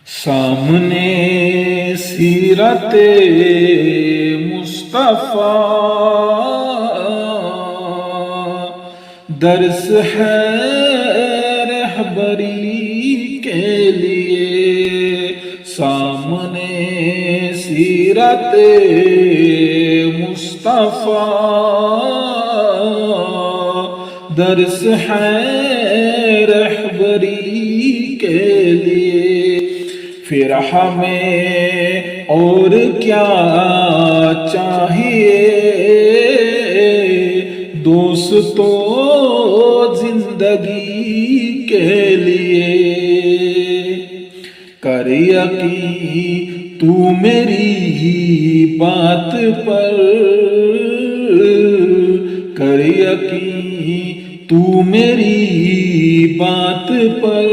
سامنے سیرت مصطفیٰ درس ہے رہبری کے لیے، سامنے سیرت مصطفیٰ درس ہے رہبری کے لیے، پھر ہمیں اور کیا چاہیے دوستو زندگی کے لیے، کر یقین تو میری بات پر، کر یقین تو میری بات پر۔